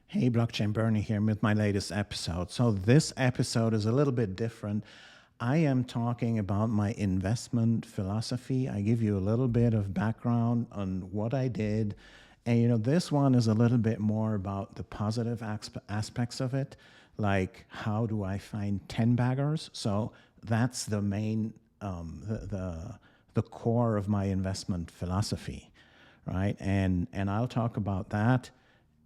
Hey, Blockchain Bernie here with my latest episode. So this episode is a little bit different. I am talking about my investment philosophy. I give you a little bit of background on what I did. And, this one is a little bit more about the positive aspects of it, like how do I find 10 baggers? So that's the main, the core of my investment philosophy, right? And I'll talk about that,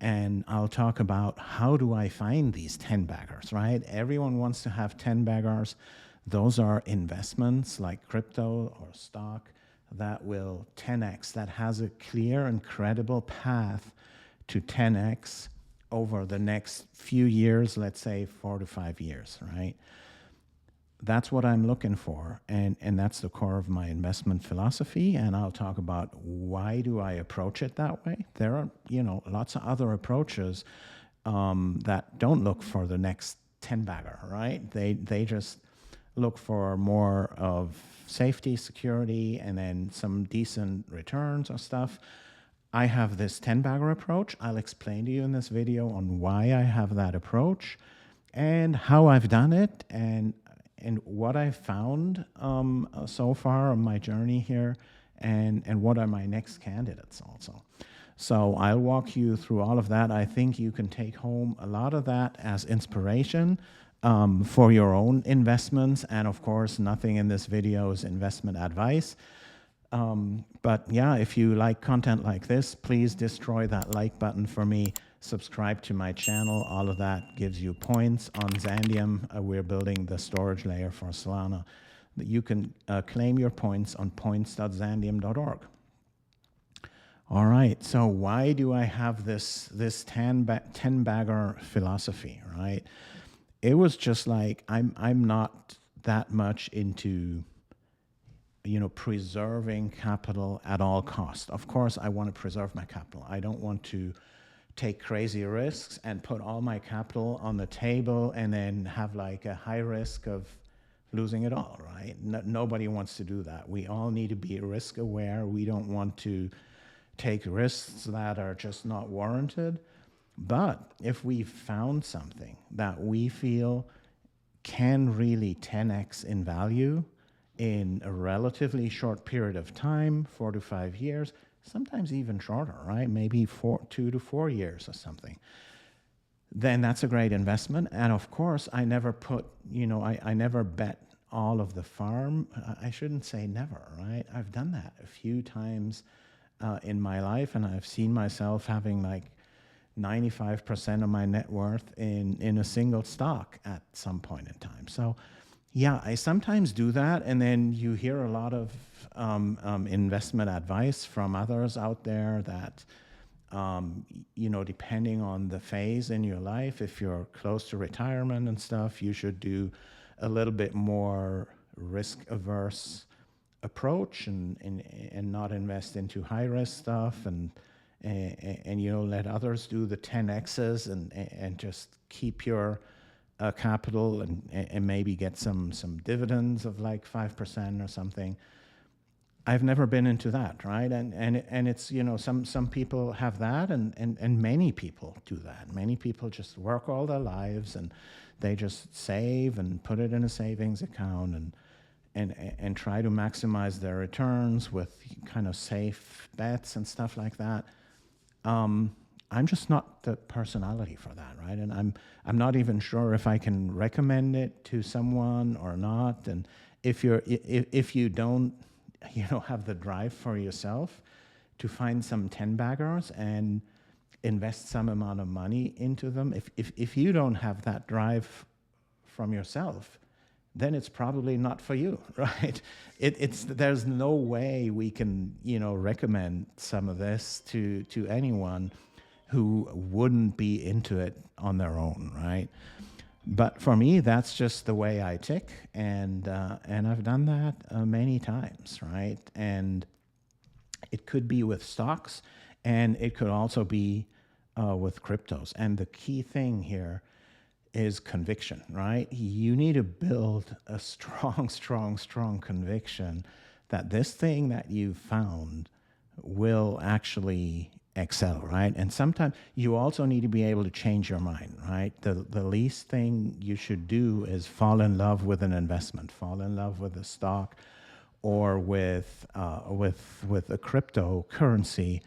and I'll talk about how do I find these 10 baggers, right? Everyone wants to have 10 baggers. Those are investments like crypto or stock that will 10x, that has a clear and credible path to 10x over the next few years, let's say 4 to 5 years, right? That's what I'm looking for, and that's the core of my investment philosophy. And I'll talk about why do I approach it that way. There are lots of other approaches that don't look for the next 10 bagger, right? They just look for more of safety, security, and then some decent returns or stuff. I have this 10 bagger approach. I'll explain to you in this video on why I have that approach and how I've done it, and what I've found so far on my journey here, and what are my next candidates also. So I'll walk you through all of that. I think you can take home a lot of that as inspiration for your own investments. And of course, nothing in this video is investment advice. But yeah, if you like content like this, please destroy that like button for me. Subscribe to my channel. All of that gives you points on Xandeum. We're building the storage layer for Solana. You can claim your points on points.xandeum.org. All right, so why do I have this 10 bagger philosophy, right? It was just like, I'm not that much into preserving capital at all costs. Of course, I want to preserve my capital. I don't want to take crazy risks and put all my capital on the table and then have like a high risk of losing it all, right? Nobody wants to do that. We all need to be risk aware. We don't want to take risks that are just not warranted. But if we found something that we feel can really 10x in value in a relatively short period of time, 4 to 5 years, sometimes even shorter, right? Maybe 2 to 4 years or something. Then that's a great investment. And of course, I never put, I never bet all of the farm. I shouldn't say never, right? I've done that a few times in my life, and I've seen myself having like 95% of my net worth in a single stock at some point in time. So yeah, I sometimes do that, and then you hear a lot of investment advice from others out there that, depending on the phase in your life, if you're close to retirement and stuff, you should do a little bit more risk-averse approach and not invest into high-risk stuff, and let others do the 10x's and just keep your capital and maybe get some dividends of like 5% or something. I've never been into that, right? And it's, some people have that, and many people do that. Many people just work all their lives and they just save and put it in a savings account and try to maximize their returns with kind of safe bets and stuff like that. I'm just not the personality for that, right? And I'm not even sure if I can recommend it to someone or not. And if you don't, have the drive for yourself to find some 10 baggers and invest some amount of money into them, if you don't have that drive from yourself, then it's probably not for you, right? There's no way we can, recommend some of this to anyone who wouldn't be into it on their own, right? But for me, that's just the way I tick, and I've done that many times, right? And it could be with stocks, and it could also be with cryptos. And the key thing here is conviction, right? You need to build a strong conviction that this thing that you found will actually excel, right? And sometimes you also need to be able to change your mind, right? The least thing you should do is fall in love with an investment, fall in love with a stock, or with a cryptocurrency,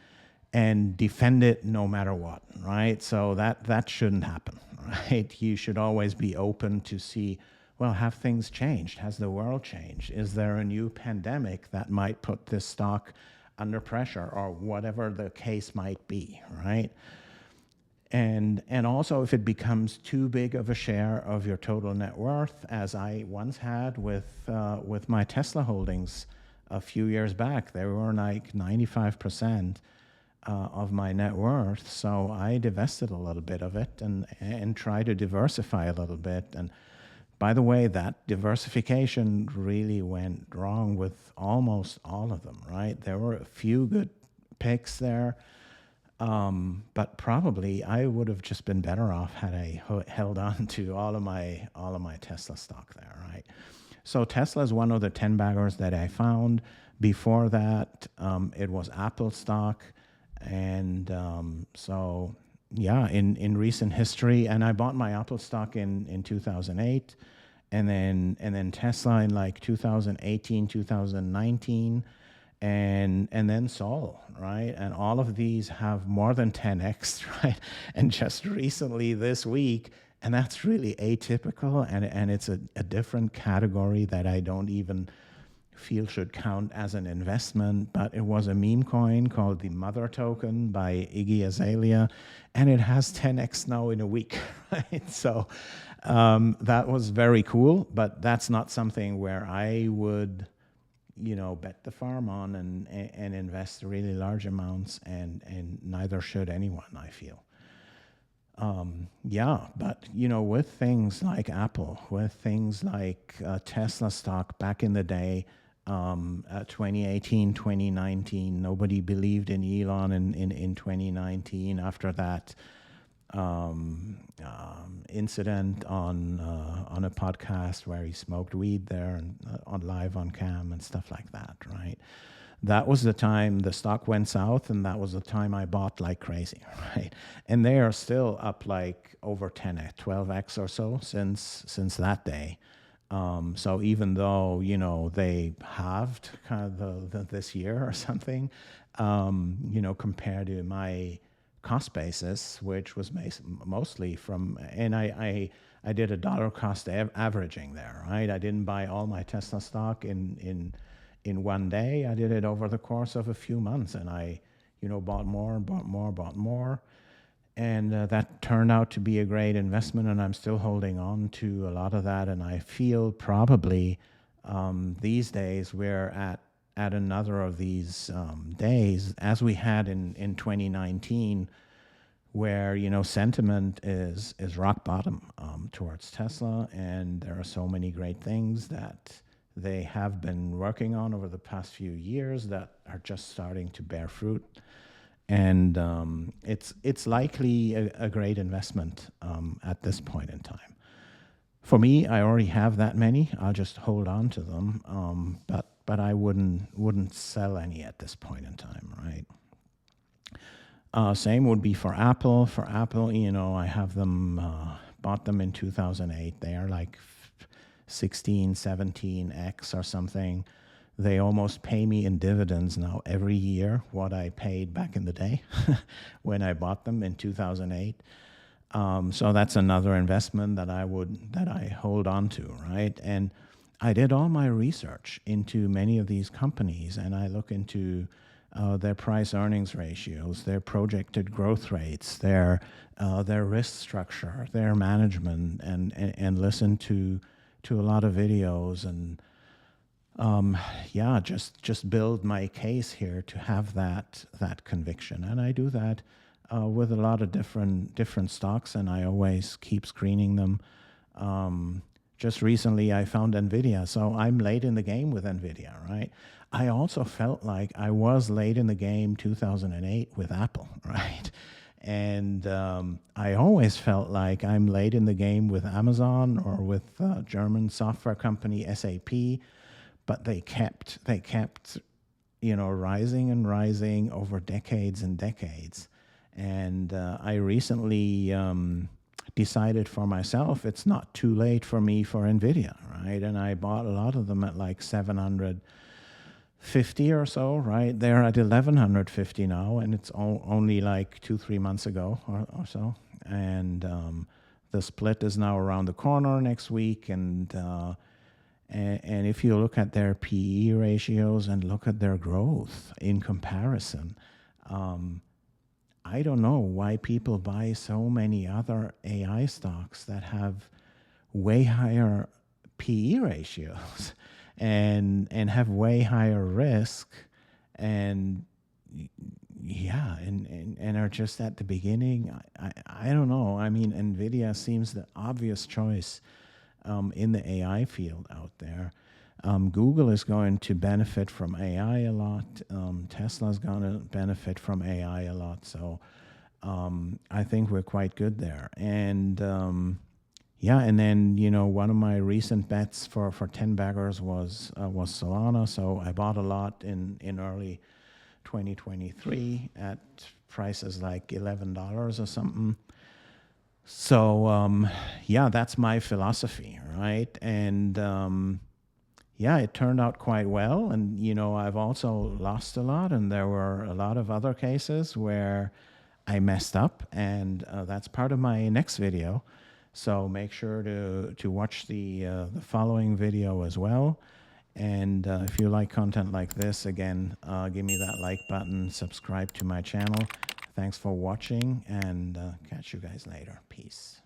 and defend it no matter what, right? So that shouldn't happen, right? You should always be open to see, well, have things changed? Has the world changed? Is there a new pandemic that might put this stock under pressure, or whatever the case might be, right? And also, if it becomes too big of a share of your total net worth, as I once had with my Tesla holdings a few years back, they were like 95% of my net worth. So I divested a little bit of it and tried to diversify a little bit. And by the way, that diversification really went wrong with almost all of them, right? There were a few good picks there. But probably I would have just been better off had I held on to all of my Tesla stock there, right? So Tesla is one of the 10 baggers that I found. Before that, it was Apple stock, and so yeah, in recent history, and I bought my Apple stock in 2008, and then Tesla in like 2018, 2019. And then Sol, right? And all of these have more than 10x, right? And just recently this week, and that's really atypical, and it's a different category that I don't even feel should count as an investment, but it was a meme coin called the Mother Token by Iggy Azalea, and it has 10x now in a week, right? So that was very cool, but that's not something where I would bet the farm on and invest really large amounts, and neither should anyone, I feel. Yeah, but with things like Apple, with things like Tesla stock back in the day, 2018, 2019, nobody believed in Elon in 2019. After that incident on a podcast where he smoked weed there and on live on cam and stuff like that, right? That was the time the stock went south, and that was the time I bought like crazy, right? And they are still up like over 10x, 12x or so since that day. So even though they halved kind of this year or something, compared to my cost basis, which was mostly from, and I did a dollar cost averaging there, right? I didn't buy all my Tesla stock in one day. I did it over the course of a few months, and I, bought more, and that turned out to be a great investment, and I'm still holding on to a lot of that, and I feel probably these days we're at another of these days, as we had in 2019, where sentiment is rock bottom towards Tesla, and there are so many great things that they have been working on over the past few years that are just starting to bear fruit, and it's likely a great investment at this point in time. For me, I already have that many. I'll just hold on to them, but I wouldn't sell any at this point in time, right? Same would be for Apple. For Apple, I have them, bought them in 2008. They are like 16, 17x or something. They almost pay me in dividends now every year what I paid back in the day when I bought them in 2008. So that's another investment that I hold on to, right? And I did all my research into many of these companies, and I look into their price earnings ratios, their projected growth rates, their risk structure, their management, and listen to a lot of videos, and just build my case here to have that conviction. And I do that with a lot of different stocks, and I always keep screening them. Just recently, I found NVIDIA, so I'm late in the game with NVIDIA, right? I also felt like I was late in the game 2008 with Apple, right? And I always felt like I'm late in the game with Amazon or with German software company SAP, but they kept rising and rising over decades and decades. And I recently decided for myself it's not too late for me for NVIDIA, right? And I bought a lot of them at like 750 or so, right? They're at 1150 now, and it's only like 2-3 months ago or so. And the split is now around the corner next week, and if you look at their PE ratios and look at their growth in comparison, I don't know why people buy so many other AI stocks that have way higher PE ratios and have way higher risk, and and are just at the beginning. I don't know. I mean, NVIDIA seems the obvious choice in the AI field out there. Google is going to benefit from AI a lot. Tesla's going to benefit from AI a lot. So I think we're quite good there. And and then one of my recent bets for 10 baggers was Solana. So I bought a lot in early 2023 at prices like $11 or something. So that's my philosophy, right? And it turned out quite well. And I've also lost a lot, and there were a lot of other cases where I messed up, and that's part of my next video. So make sure to watch the following video as well. And if you like content like this, again, give me that like button, subscribe to my channel. Thanks for watching, and catch you guys later. Peace.